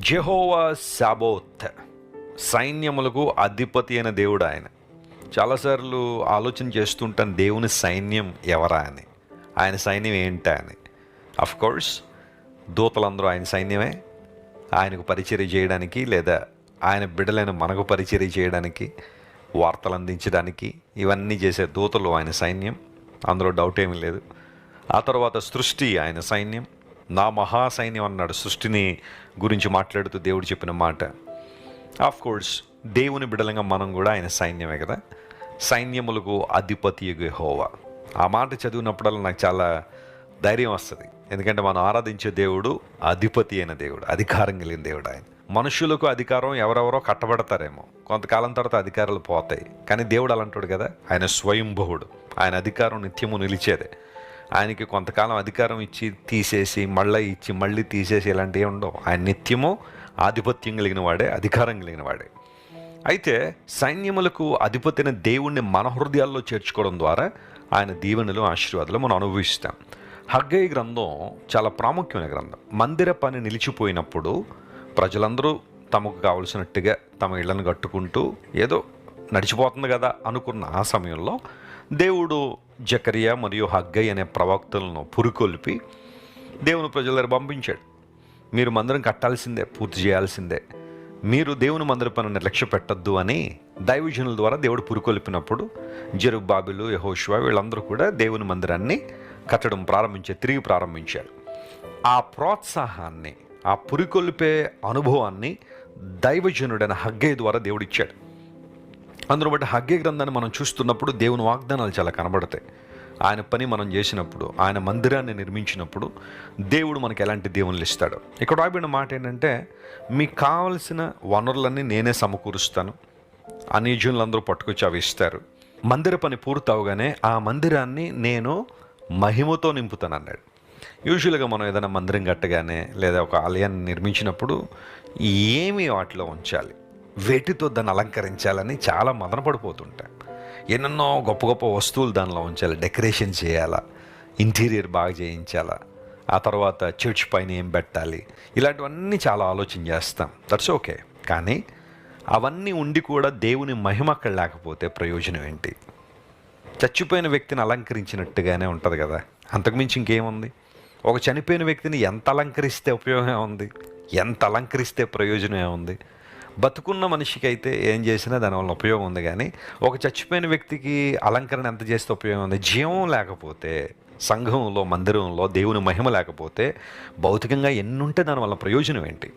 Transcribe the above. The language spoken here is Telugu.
జెహోవా సాబోత్, సైన్యములకు అధిపతి అయిన దేవుడు ఆయన. చాలాసార్లు ఆలోచన చేస్తుంటాను, దేవుని సైన్యం ఎవరా అని, ఆయన సైన్యం ఏంటా అని. కోర్స్ దూతలందరూ ఆయన సైన్యమే. ఆయనకు పరిచర్య చేయడానికి, లేదా ఆయన బిడ్డలైన మనకు పరిచర్య చేయడానికి, వార్తలు అందించడానికి, ఇవన్నీ చేసే దూతలు ఆయన సైన్యం, అందులో డౌట్ ఏమీ లేదు. ఆ తర్వాత సృష్టి ఆయన సైన్యం. నా మహాసైన్యం అన్నాడు సృష్టిని గురించి మాట్లాడుతూ దేవుడు చెప్పిన మాట. కోర్స్ దేవుని బిడలంగా మనం కూడా ఆయన సైన్యమే కదా. సైన్యములకు అధిపతి యెహోవా. ఆ మాట చదివినప్పుడల్లా నాకు చాలా ధైర్యం వస్తుంది. ఎందుకంటే మనం ఆరాధించే దేవుడు అధిపతి అయిన దేవుడు, అధికారం కలిగిన దేవుడు ఆయన. మనుషులకు అధికారం ఎవరెవరో కట్టబడతారేమో, కొంతకాలం తర్వాత అధికారాలు పోతాయి. కానీ దేవుడు అలాంటాడు కదా, ఆయన స్వయంభువుడు. ఆయన అధికారం నిత్యము నిలిచేదే. ఆయనకి కొంతకాలం అధికారం ఇచ్చి తీసేసి మళ్ళీ ఇచ్చి మళ్ళీ తీసేసి ఇలాంటివి ఉండవు. ఆయన నిత్యము ఆధిపత్యం కలిగిన వాడే, అధికారం కలిగిన వాడే. అయితే సైన్యములకు అధిపతిని దేవుణ్ణి మన హృదయాల్లో చేర్చుకోవడం ద్వారా ఆయన దీవెనలు, ఆశీర్వాదాలు మనం అనుభవిస్తాం. హగ్గై గ్రంథం చాలా ప్రాముఖ్యమైన గ్రంథం. మందిర పని నిలిచిపోయినప్పుడు ప్రజలందరూ తమకు కావలసినట్టుగా తమ ఇళ్లను కట్టుకుంటూ ఏదో నడిచిపోతుంది కదా అనుకున్న ఆ సమయంలో దేవుడు జకరియా మరియు హగ్గై అనే ప్రవక్తలను పురుకొల్పి దేవుని ప్రజల దగ్గర పంపించాడు. మీరు మందిరం కట్టాల్సిందే, పూర్తి చేయాల్సిందే, మీరు దేవుని మందిర పని నిర్లక్ష్య పెట్టద్దు అని దైవజనుల ద్వారా దేవుడు పురుకొల్పినప్పుడు జెరుబ్బాబెలు, యెహోషువ వీళ్ళందరూ కూడా దేవుని మందిరాన్ని కట్టడం తిరిగి ప్రారంభించారు. ఆ ప్రోత్సాహాన్ని, ఆ పురికొల్పే అనుభవాన్ని దైవజనుడైన హగ్గై ద్వారా దేవుడు ఇచ్చాడు. అందులో బట్టి హగ్గై గ్రంథాన్ని మనం చూస్తున్నప్పుడు దేవుని వాగ్దానాలు చాలా కనబడతాయి. ఆయన పని మనం చేసినప్పుడు, ఆయన మందిరాన్ని నిర్మించినప్పుడు దేవుడు మనకు ఎలాంటి దేవుళ్ళు ఇస్తాడు. ఇక్కడ రాబడిన మాట ఏంటంటే, మీకు కావలసిన వనరులన్నీ నేనే సమకూరుస్తాను, అన్యజనులందరూ పట్టుకొచ్చి అవి ఇస్తారు. మందిర పని పూర్తవగానే ఆ మందిరాన్ని నేను మహిమతో నింపుతాను అన్నాడు. యూజువల్గా మనం ఏదైనా మందిరం కట్టగానే లేదా ఒక ఆలయాన్ని నిర్మించినప్పుడు ఏమి వాటిలో ఉంచాలి, వేటితో దాన్ని అలంకరించాలని చాలా మదన పడిపోతుంటాం. ఎన్నెన్నో గొప్ప గొప్ప వస్తువులు దానిలో ఉంచాలి, డెకరేషన్ చేయాలా, ఇంటీరియర్ బాగా చేయించాలా, ఆ తర్వాత చర్చ్ పైన ఏం పెట్టాలి, ఇలాంటివన్నీ చాలా ఆలోచన చేస్తాం. That's okay. కానీ అవన్నీ ఉండి కూడా దేవుని మహిమ అక్కడ లేకపోతే ప్రయోజనం ఏంటి? చచ్చిపోయిన వ్యక్తిని అలంకరించినట్టుగానే ఉంటుంది కదా, అంతకుమించి ఇంకేముంది? ఒక చనిపోయిన వ్యక్తిని ఎంత అలంకరిస్తే ఉపయోగం ఉంది, ఎంత అలంకరిస్తే ప్రయోజనం ఏముంది? బతుకున్న మనిషికి అయితే ఏం చేసినా దానివల్ల ఉపయోగం ఉంది. కానీ ఒక చచ్చిపోయిన వ్యక్తికి అలంకరణ ఎంత చేస్తే ఉపయోగం ఉంది? జీవం లేకపోతే, సంఘంలో, మందిరంలో దేవుని మహిమ లేకపోతే భౌతికంగా ఎన్నుంటే దానివల్ల ప్రయోజనం ఏంటి?